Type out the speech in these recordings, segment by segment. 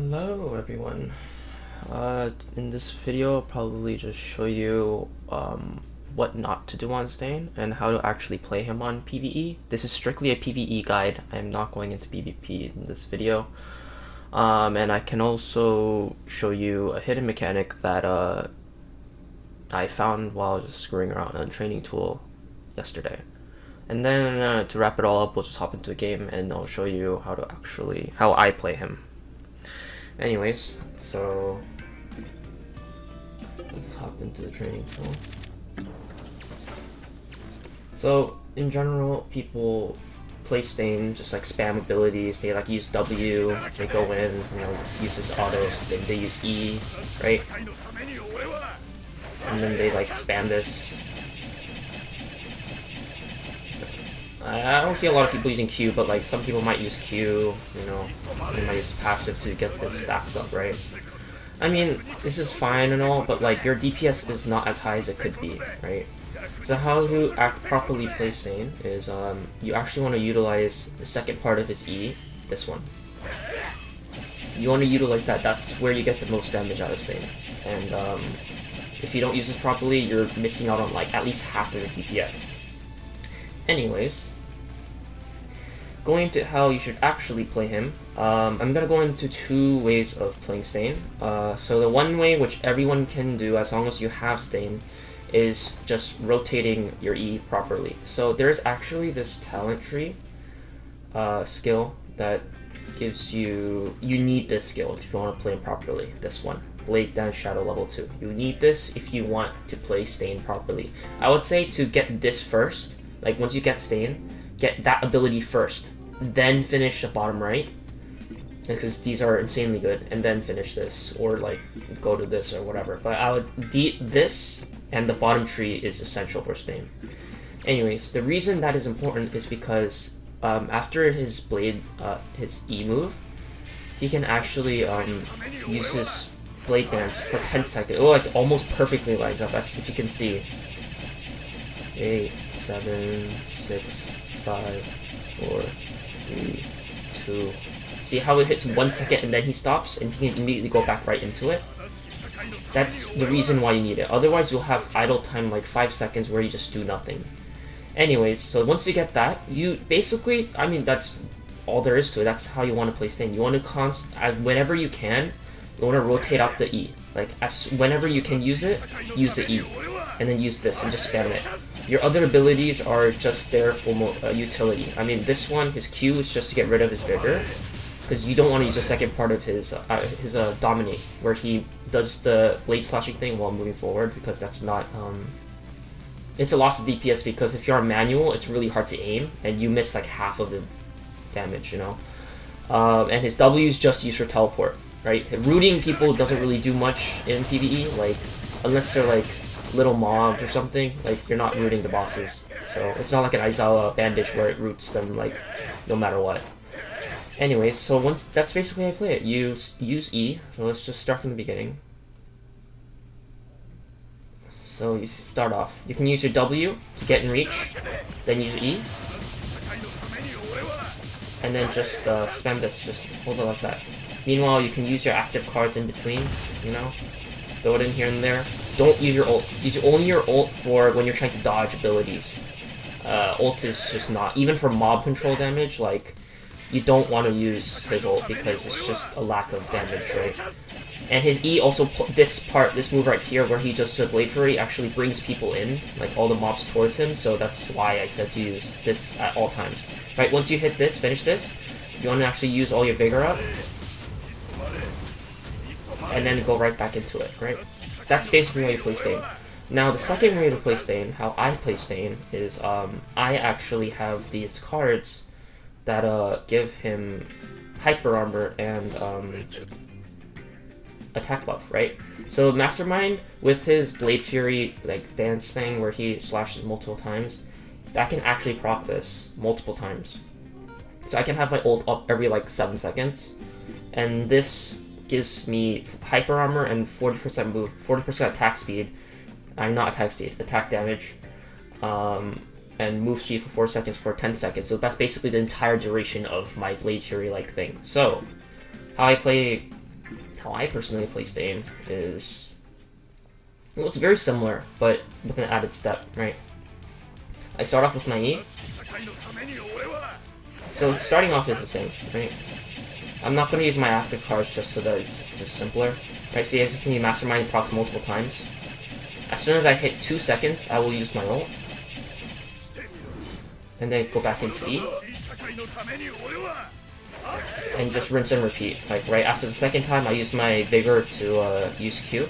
Hello everyone. In this video I'll probably just show you what not to do on Stain and how to actually play him on PVE. This is strictly a PVE guide. I'm not going into PvP in this video. And I can also show you a hidden mechanic that I found while just screwing around on a training tool yesterday. And then to wrap it all up, we'll just hop into a game and I'll show you how I play him. Anyways, so let's hop into the training tool. So in general, people play Stain, just like spam abilities. They like use W, they go in, use his autos, they use E, right? And then they like spam this. I don't see a lot of people using Q, but like some people might use Q, they might use passive to get his stacks up, right? I mean, this is fine and all, but like your DPS is not as high as it could be, right? So how to properly play Stain is you actually want to utilize the second part of his E, this one. You want to utilize that, that's where you get the most damage out of Stain. And if you don't use this properly, you're missing out on like at least half of your DPS. Anyways, going into how you should actually play him, I'm going to go into two ways of playing Stain. So the one way, which everyone can do as long as you have Stain, is just rotating your E properly. So there's actually this talent tree skill that gives you need this skill if you want to play him properly, this one. Blade Dance Shadow level 2. You need this if you want to play Stain properly. I would say to get this first. Like, once you get Stain, get that ability first, then finish the bottom right, because these are insanely good, and then finish this, or like, go to this or whatever. But I would, this and the bottom tree is essential for Stain. Anyways, the reason that is important is because after his blade, his E move, he can actually use his Blade Dance for 10 seconds. Oh, like, almost perfectly lines up, as if you can see. 8, 7, 6, 5, 4, 3, 2. See how it hits 1 second and then he stops and he can immediately go back right into it? That's the reason why you need it. Otherwise you'll have idle time like 5 seconds where you just do nothing. Anyways, so once you get that, you basically, I mean, that's all there is to it. That's how you want to play Stain. You want to whenever you can, you want to rotate out the E. Like, whenever you can use it, use the E. And then use this and just spam it. Your other abilities are just there for utility. I mean, this one, his Q is just to get rid of his vigor, because you don't want to use the second part of his dominate, where he does the blade slashing thing while moving forward, because that's not it's a loss of DPS, because if you're on manual, it's really hard to aim and you miss like half of the damage, and his W is just used for teleport, right? Rooting people doesn't really do much in PvE, like unless they're like little mobs or something. Like, you're not rooting the bosses, so it's not like an Aizawa bandage where it roots them like no matter what. Anyways, so that's basically how I play it. Use E. So let's just start from the beginning. So you start off, you can use your W to get in reach, then use E, and then just spam this, just hold it like that. Meanwhile, you can use your active cards in between, throw it in here and there. Don't use your ult. Use only your ult for when you're trying to dodge abilities. Ult is just not, even for mob control damage, like, you don't want to use his ult because it's just a lack of damage, right? And his E also, this move right here where he just a Blade Fury actually brings people in, like all the mobs towards him, so that's why I said to use this at all times. Right, once you hit this, finish this, you want to actually use all your vigor up, and then go right back into it, right? That's basically how you play Stain. Now, the second way to play Stain, how I play Stain, is I actually have these cards that give him hyper armor and attack buff, right? So Mastermind, with his Blade Fury like dance thing where he slashes multiple times, that can actually proc this multiple times. So I can have my ult up every like 7 seconds, and this gives me hyper armor and 40% move, 40% attack speed. Not attack speed, attack damage, and move speed for 4 seconds for 10 seconds. So that's basically the entire duration of my Blade Fury like thing. So how I play how I personally play Stain is, well, it's very similar, but with an added step, right? I start off with my E. So starting off is the same, right? I'm not going to use my active cards just so that it's just simpler. Right, see, as you can see, Mastermind procs multiple times. As soon as I hit 2 seconds, I will use my ult. And then go back into E. And just rinse and repeat. Like, right after the second time, I use my Vigor to use Q.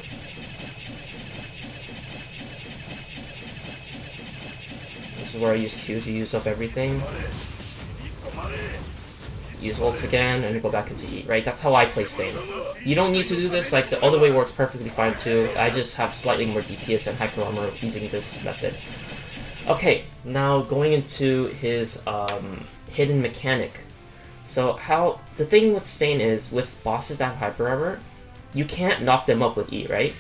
This is where I use Q to use up everything. Use ult again, and go back into E, right? That's how I play Stain. You don't need to do this, like, the other way works perfectly fine too. I just have slightly more DPS and hyper armor using this method. Okay, now going into his hidden mechanic. So the thing with Stain is, with bosses that have hyper armor, you can't knock them up with E, right?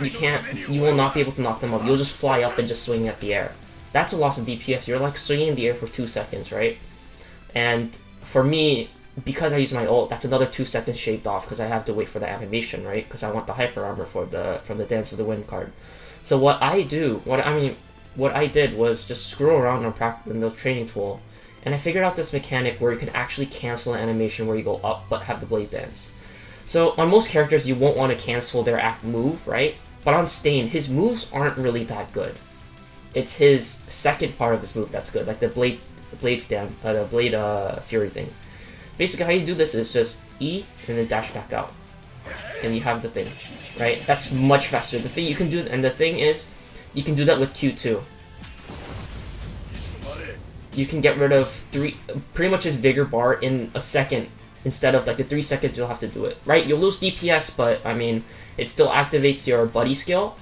You will not be able to knock them up. You'll just fly up and just swing at the air. That's a loss of DPS. You're like swinging in the air for 2 seconds, right? And for me, because I use my ult, that's another 2 seconds shaved off because I have to wait for the animation, right? Because I want the hyper armor from the Dance of the Wind card. So what I did was just screw around in those training tool, and I figured out this mechanic where you can actually cancel an animation where you go up but have the blade dance. So on most characters, you won't want to cancel their act move, right? But on Stain, his moves aren't really that good. It's his second part of his move that's good, like the blade fury thing. Basically, how you do this is just E and then dash back out, and you have the thing, right? That's much faster. The thing you can do, and the thing is, you can do that with Q too. You can get rid of pretty much his Vigor bar in a second instead of like the 3 seconds you'll have to do it, right? You'll lose DPS, but I mean, it still activates your buddy skill,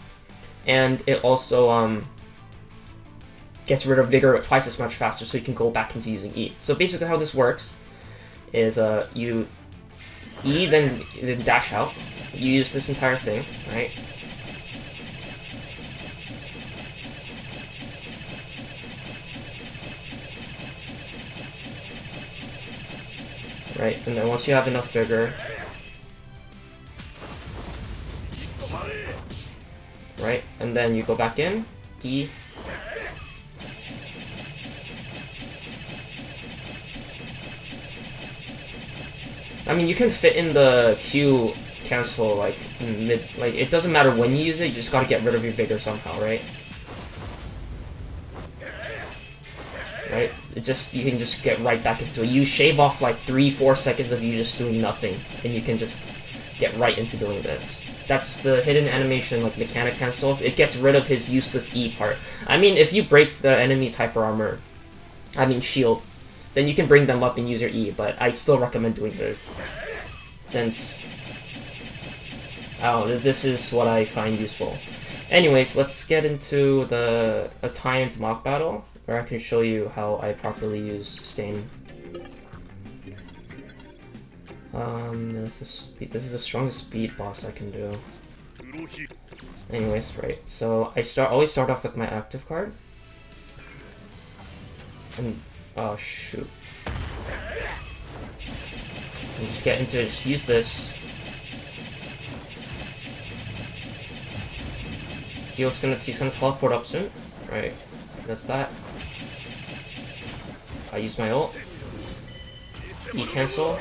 and it also gets rid of Vigor twice as much faster, so you can go back into using E. So basically how this works is you E, then dash out. You use this entire thing, right? Right, and then once you have enough Vigor, right, and then you go back in, E, I mean, you can fit in the Q cancel, like, mid, like, it doesn't matter when you use it, you just gotta get rid of your Vigor somehow, right? Right? You can just get right back into it. You shave off, like, 3-4 seconds of you just doing nothing, and you can just get right into doing this. That's the hidden animation, like, mechanic cancel. It gets rid of his useless E part. I mean, if you break the enemy's hyper armor, shield, then you can bring them up and use your E, but I still recommend doing this, since, this is what I find useful. Anyways, let's get into a timed mock battle, where I can show you how I properly use Stain. This is the strongest speed boss I can do. Anyways, right, so I always start off with my active card, and oh shoot. And just get into it, just use this. He's gonna teleport up soon. Right. That's that. I use my ult. E cancel.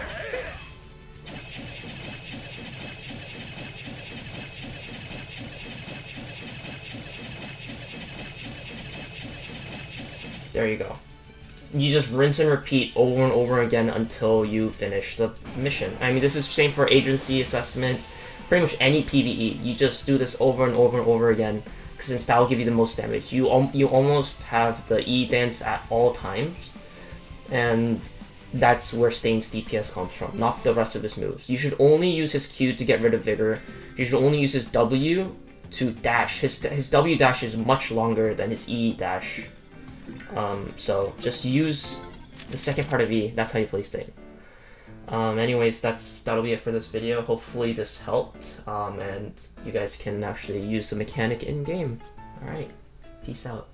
There you go. You just rinse and repeat over and over again until you finish the mission. I mean, this is the same for agency assessment, pretty much any PVE. You just do this over and over and over again, since that will give you the most damage. You almost have the E dance at all times, and that's where Stain's DPS comes from, not the rest of his moves. You should only use his Q to get rid of Vigor. You should only use his W to dash. His W dash is much longer than his E dash. So just use the second part of E. That's how you play Stain. Anyways, that'll be it for this video. Hopefully this helped, and you guys can actually use the mechanic in game. Alright, peace out.